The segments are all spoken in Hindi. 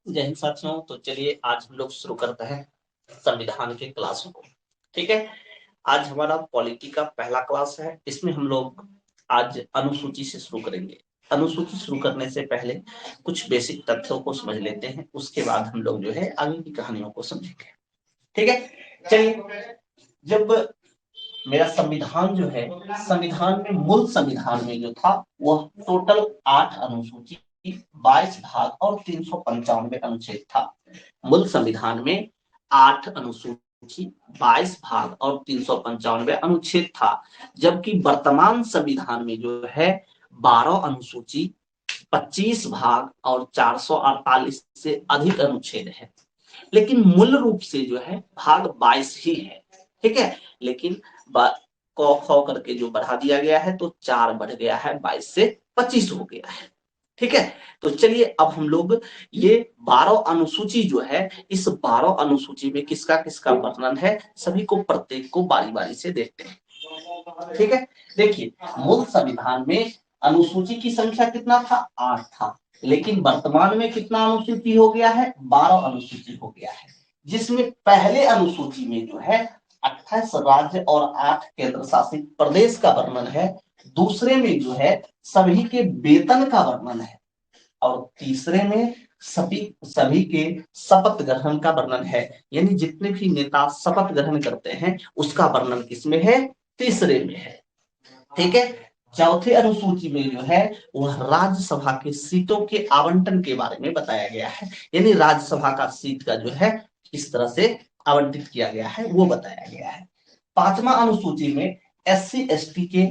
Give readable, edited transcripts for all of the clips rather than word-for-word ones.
जय हिंद साथियों। तो चलिए आज हम लोग शुरू करते हैं संविधान के क्लासों को। ठीक है, आज हमारा पॉलिटी का पहला क्लास है। इसमें हम लोग आज अनुसूची से शुरू करेंगे। अनुसूची शुरू करने से पहले कुछ बेसिक तथ्यों को समझ लेते हैं, उसके बाद हम लोग जो है आगे की कहानियों को समझेंगे। ठीक है, चलिए। जब मेरा संविधान जो है, संविधान में मूल संविधान में जो था वह टोटल 8 अनुसूची, 22 भाग और 395 अनुच्छेद था। मूल संविधान में 8 अनुसूची, 22 भाग और 395 अनुच्छेद था। जबकि वर्तमान संविधान में जो है 12 अनुसूची, 25 भाग और 448 से अधिक अनुच्छेद है। लेकिन मूल रूप से जो है भाग 22 ही है। ठीक है, लेकिन क ख करके जो बढ़ा दिया गया है तो 4 बढ़ गया है, 22 से 25 हो गया है। ठीक है, तो चलिए अब हम लोग ये 12 अनुसूची जो है, इस 12 अनुसूची में किसका किसका वर्णन है, सभी को प्रत्येक को बारी बारी से देखते हैं। ठीक है, देखिए मूल संविधान में अनुसूची की संख्या कितना था, 8 था। लेकिन वर्तमान में कितना अनुसूची हो गया है, 12 अनुसूची हो गया है। जिसमें पहले अनुसूची में जो है 28 राज्य और 8 केंद्र शासित प्रदेश का वर्णन है। दूसरे में जो है सभी के वेतन का वर्णन है। और तीसरे में सभी सभी के शपथ ग्रहण का वर्णन है। यानी जितने भी नेता शपथ ग्रहण करते हैं उसका वर्णन किसमें है, तीसरे में है। ठीक है, चौथे अनुसूची में जो है वह राज्यसभा के सीटों के आवंटन के बारे में बताया गया है। यानी राज्यसभा का सीट का जो है किस तरह से आवंटित किया गया है वो बताया गया है। पांचवा अनुसूची में SC ST के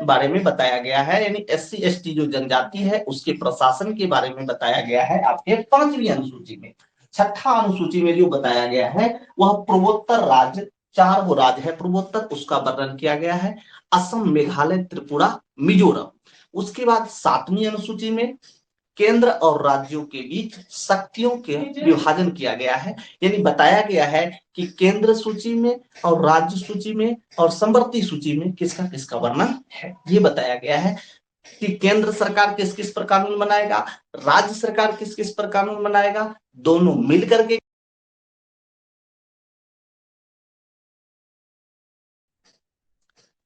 बारे में बताया गया है। यानी SC ST जो जनजाति है उसके प्रशासन के बारे में बताया गया है आपके पांचवी अनुसूची में। छठा अनुसूची में जो बताया गया है वह पूर्वोत्तर राज्य, 4 वो राज्य है पूर्वोत्तर, उसका वर्णन किया गया है। असम, मेघालय, त्रिपुरा, मिजोरम। उसके बाद 7वीं अनुसूची में केंद्र और राज्यों के बीच शक्तियों के विभाजन किया गया है। यानी बताया गया है कि केंद्र सूची में और राज्य सूची में और समवर्ती सूची में किसका किसका वर्णन है, ये बताया गया है। कि केंद्र सरकार किस किस पर कानून बनाएगा, राज्य सरकार किस किस पर कानून बनाएगा, दोनों मिलकर के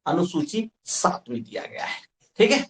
अनुसूची 7 में दिया गया है। ठीक है,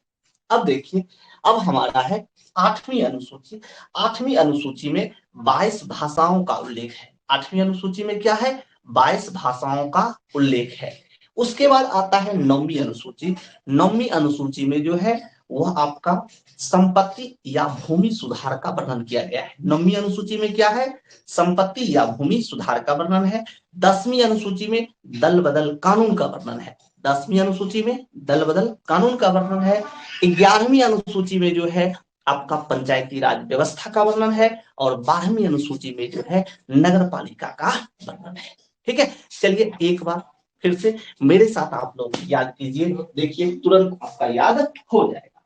अब देखिए, अब हमारा है 8वीं अनुसूची। 8वीं अनुसूची में 22 भाषाओं का उल्लेख है। 8वीं अनुसूची में क्या है, 22 भाषाओं का उल्लेख है। उसके बाद आता है 9वीं अनुसूची। 9वीं अनुसूची में जो है वह आपका संपत्ति या भूमि सुधार का वर्णन किया गया है। 9वीं अनुसूची में क्या है, संपत्ति या भूमि सुधार का वर्णन है। 10वीं अनुसूची में दल बदल कानून का वर्णन है। 10वीं अनुसूची में दल बदल कानून का वर्णन है। 11वीं अनुसूची में जो है आपका पंचायती राज व्यवस्था का वर्णन है। और 12वीं अनुसूची में जो है नगर पालिका का वर्णन है। ठीक है, चलिए एक बार फिर से मेरे साथ आप लोग याद कीजिए, देखिए तुरंत आपका याद हो जाएगा।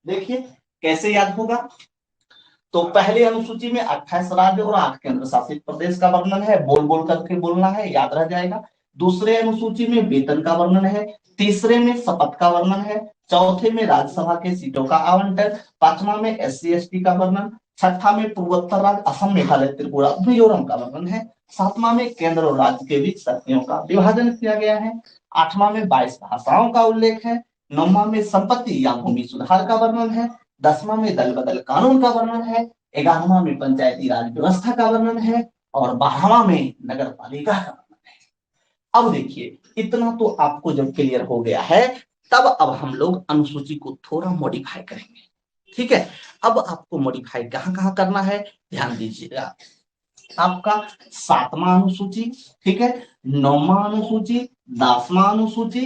देखिए कैसे याद होगा। तो पहले अनुसूची में 28 राज्य और 8 केंद्र शासित प्रदेश का वर्णन है। बोल बोल करके बोलना है, याद रह जाएगा। दूसरे अनुसूची में वेतन का वर्णन है। तीसरे में शपथ का वर्णन है। चौथे में राज्यसभा के सीटों का आवंटन। पांचवा में SC ST का वर्णन। छठा में पूर्वोत्तर राज्य असम, मेघालय, त्रिपुरा, मिजोरम का वर्णन है। सातवां में केंद्र और राज्य के बीच शक्तियों का विभाजन किया गया है। आठवां में 22 भाषाओं का उल्लेख है। नौवां में संपत्ति या भूमि सुधार का वर्णन है। 10वां में दल बदल कानून का वर्णन है। 11वां में पंचायती राज व्यवस्था का वर्णन है। और 12वां में नगर पालिका का वर्णन है। अब देखिए इतना तो आपको जब क्लियर हो गया है, तब अब हम लोग अनुसूची को थोड़ा मॉडिफाई करेंगे। ठीक है, अब आपको मॉडिफाई कहां कहां करना है, ध्यान दीजिएगा। आपका 7वां अनुसूची, ठीक है, 9वां अनुसूची, 10वां अनुसूची,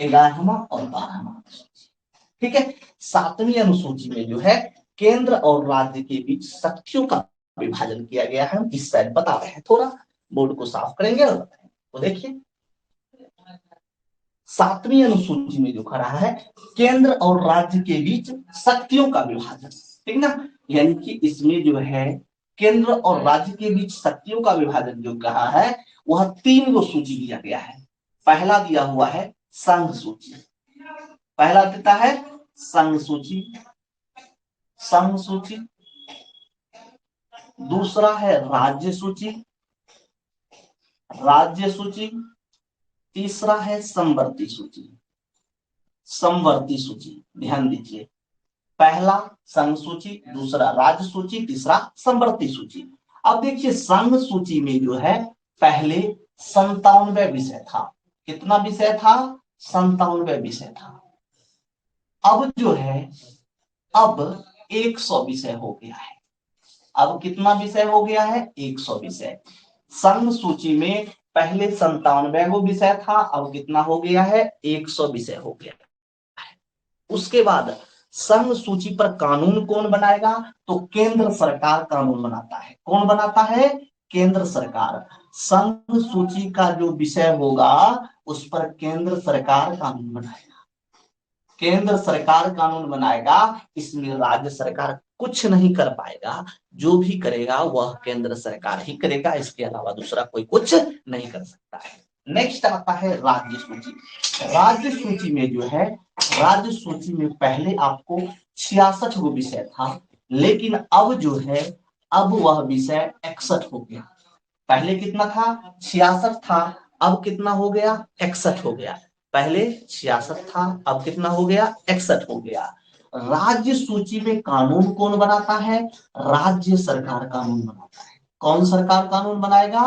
11वां और 12वां अनुसूची। ठीक है, 7वीं अनुसूची में जो है केंद्र और राज्य के बीच शक्तियों का विभाजन किया गया है। हम इस साइड बता रहे हैं, थोड़ा बोर्ड को साफ करेंगे और बताएंगे। तो देखिए 7वीं अनुसूची में जो खड़ा है केंद्र और राज्य के बीच शक्तियों का विभाजन, ठीक ना। यानी कि इसमें जो है केंद्र और राज्य के बीच शक्तियों का विभाजन जो कहा है वह 3 को सूची दिया गया है। पहला दिया हुआ है संघ सूची। पहला देता है संघ सूची, संघ सूची। दूसरा है राज्य सूची, राज्य सूची। तीसरा है समवर्ती सूची, समवर्ती सूची। ध्यान दीजिए, पहला संघ सूची, दूसरा राज्य सूची, तीसरा समवर्ती सूची। अब देखिए संघ सूची में जो है पहले 97 विषय था। कितना विषय था? 97 विषय था। अब जो है अब 100 विषय हो गया है। अब कितना विषय हो गया है? 100 विषय। संघ सूची में पहले 97 विषय था, अब कितना हो गया है? 100 विषय हो गया। उसके बाद संघ सूची पर कानून कौन बनाएगा? तो केंद्र सरकार कानून बनाता है। कौन बनाता है? केंद्र सरकार। संघ सूची का जो विषय होगा उस पर केंद्र सरकार कानून बनाएगा। केंद्र सरकार कानून बनाएगा, इसमें राज्य सरकार कुछ नहीं कर पाएगा। जो भी करेगा वह केंद्र सरकार ही करेगा, इसके अलावा दूसरा कोई कुछ नहीं कर सकता है। नेक्स्ट आता है राज्य सूची। राज्य सूची में जो है, राज्य सूची में पहले आपको 66 गो विषय था, लेकिन अब जो है अब वह विषय 61 हो गया। पहले कितना था? 66 था, अब कितना हो गया? 61 हो गया। पहले 66 था, अब कितना हो गया? 61 हो गया। राज्य सूची में कानून कौन बनाता है? राज्य सरकार कानून बनाता है। कौन सरकार कानून बनाएगा?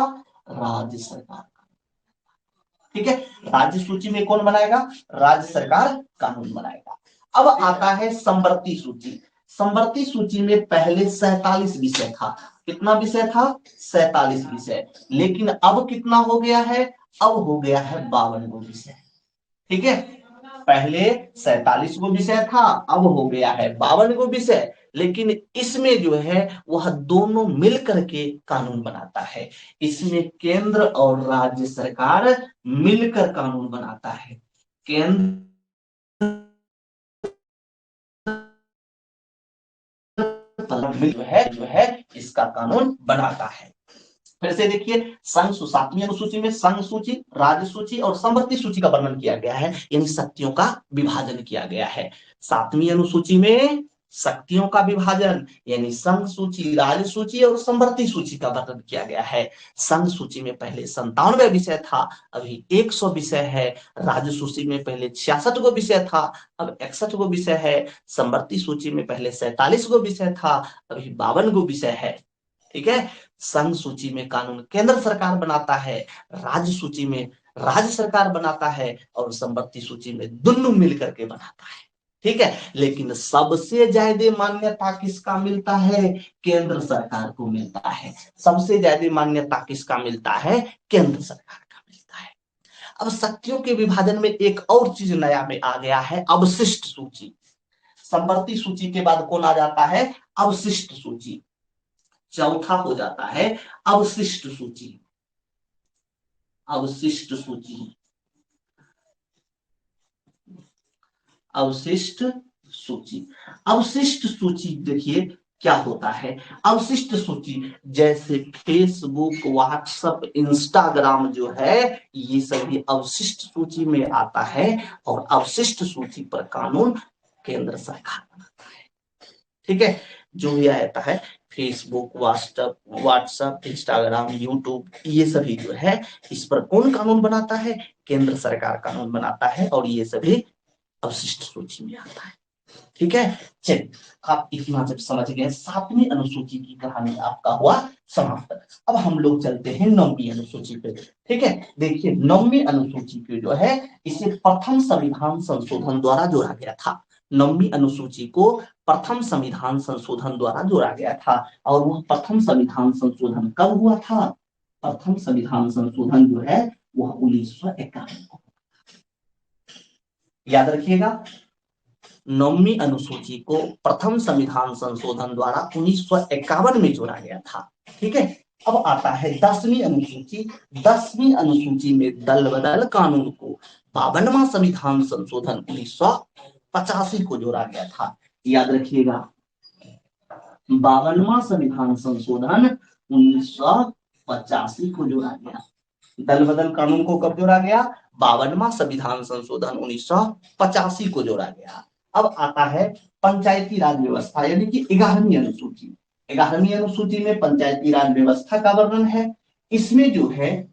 राज्य सरकार। ठीक है, राज्य सूची में कौन बनाएगा? राज्य सरकार कानून बनाएगा। अब आता है समवर्ती सूची। समवर्ती सूची में पहले 47 विषय था। कितना विषय था? 47 विषय। लेकिन अब कितना हो गया है? अब हो गया है 52 विषय। ठीक है, पहले 47 गो विषय था, अब हो गया है 52 गो विषय। लेकिन इसमें जो है वह दोनों मिलकर के कानून बनाता है। इसमें केंद्र और राज्य सरकार मिलकर कानून बनाता है। केंद्र जो है इसका कानून बनाता है। फिर से देखिए, संघ 7वीं अनुसूची में संघ सूची, राज्य सूची और समवर्ती सूची का वर्णन किया गया है, यानी शक्तियों का विभाजन किया गया है। 7वीं अनुसूची में शक्तियों का विभाजन यानी संघ सूची, राज्य सूची और समवर्ती सूची का वर्णन किया गया है। संघ सूची में पहले 97 विषय था, अभी 100 विषय है। राज्य सूची में पहले 66 गो विषय था, अब 61 गो विषय है। समवर्ती सूची में पहले 47 गो विषय था, अभी 52 गो विषय है। ठीक है, संघ सूची में कानून केंद्र सरकार बनाता है, राज्य सूची में राज्य सरकार बनाता है और समवर्ती सूची में दोनों मिलकर के बनाता है। ठीक है, लेकिन सबसे ज्यादा मान्यता किसका मिलता है? केंद्र सरकार को मिलता है। सबसे ज्यादा मान्यता किसका मिलता है? केंद्र सरकार का मिलता है। अब शक्तियों के विभाजन में एक और चीज नया में आ गया है, अवशिष्ट सूची। समवर्ती सूची के बाद कौन आ जाता है? अवशिष्ट सूची। चौथा हो जाता है अवशिष्ट सूची। अवशिष्ट सूची, अवशिष्ट सूची। अवशिष्ट सूची देखिए क्या होता है। अवशिष्ट सूची जैसे फेसबुक, व्हाट्सएप, इंस्टाग्राम जो है ये सभी अवशिष्ट सूची में आता है और अवशिष्ट सूची पर कानून केंद्र सरकार बनाता है। ठीक है, जो भी आता है फेसबुक, व्हाट्सएप, इंस्टाग्राम, यूट्यूब, ये सभी जो है इस पर कौन कानून बनाता है? केंद्र सरकार कानून बनाता है और ये सभी अवशिष्ट सूची में आता है। ठीक है, चलिए आप इतना जब समझ गए, 7वीं अनुसूची की कहानी आपका हुआ समाप्त। अब हम लोग चलते हैं 9वीं अनुसूची पे। ठीक है, देखिए 9वीं अनुसूची पे जो है इसे प्रथम संविधान संशोधन द्वारा जोड़ा गया था। 9वीं अनुसूची को प्रथम संविधान संशोधन द्वारा जोड़ा गया था। और वह प्रथम संविधान संशोधन कब हुआ था? प्रथम संविधान संशोधन जो है वह 1951 को। याद रखिएगा, 9वीं अनुसूची को प्रथम संविधान संशोधन द्वारा 1951 में जोड़ा गया था। ठीक है, अब आता है 10वीं अनुसूची। 10वीं अनुसूची में दल बदल कानून को 52वां संविधान संशोधन 1985 को जोड़ा गया था। याद रखिएगा, 52वां संविधान संशोधन 1985 को जोड़ा गया। दल बदल कानून को कब जोड़ा गया? 52वां संविधान संशोधन 1985 को जोड़ा गया। अब आता है पंचायती राज व्यवस्था यानी कि 11वीं अनुसूची। 11वीं अनुसूची में पंचायती राज व्यवस्था का वर्णन है। इसमें जो है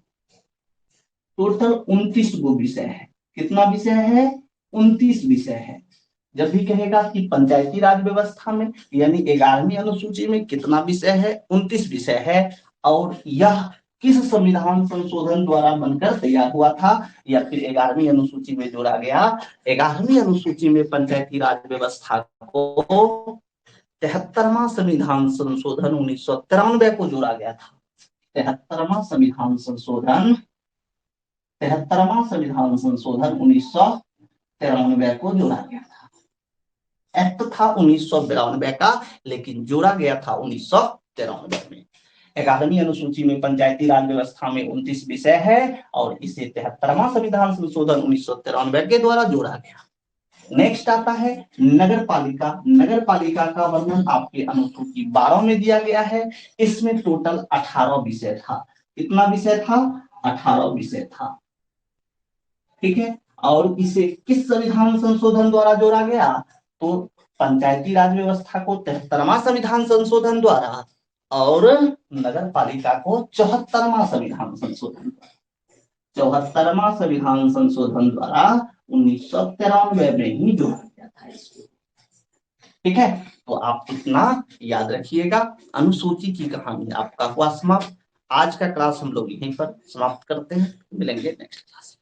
टोटल 29 गो विषय है। कितना विषय है? 29 विषय है। जब भी कहेगा कि पंचायती राज व्यवस्था में यानी 11वीं अनुसूची में कितना विषय है? 29 विषय है। और यह किस संविधान संशोधन द्वारा बनकर तैयार हुआ था या फिर 11वीं अनुसूची में जोड़ा गया? 11वीं अनुसूची में पंचायती राज व्यवस्था को 73वां संविधान संशोधन 1993 को जोड़ा गया था। 73वां संविधान संशोधन 1993 को जोड़ा गया था। एक्ट था 1992 का, लेकिन जोड़ा गया था 1993 में। 11वीं अनुसूची में पंचायती राज व्यवस्था में 29 विषय है और इसे 73वां संविधान संशोधन 1993 के द्वारा जोड़ा गया। नेक्स्ट आता है नगर पालिका। नगर पालिका का वर्णन आपके अनुसूची 12 में दिया गया है। इसमें टोटल 18 विषय था। कितना विषय था? 18 विषय था। ठीक है। और इसे किस संविधान संशोधन द्वारा जोड़ा गया? तो पंचायती राज व्यवस्था को 73वां संविधान संशोधन द्वारा और नगर पालिका को 74वां संविधान संशोधन 74वां संविधान संशोधन द्वारा 1993 में ही जोड़ा गया था इसको। ठीक है, तो आप इतना याद रखिएगा। अनुसूची की कहानी आपका हुआ समाप्त। आज का क्लास हम लोग यहीं पर समाप्त करते हैं। मिलेंगे नेक्स्ट क्लास।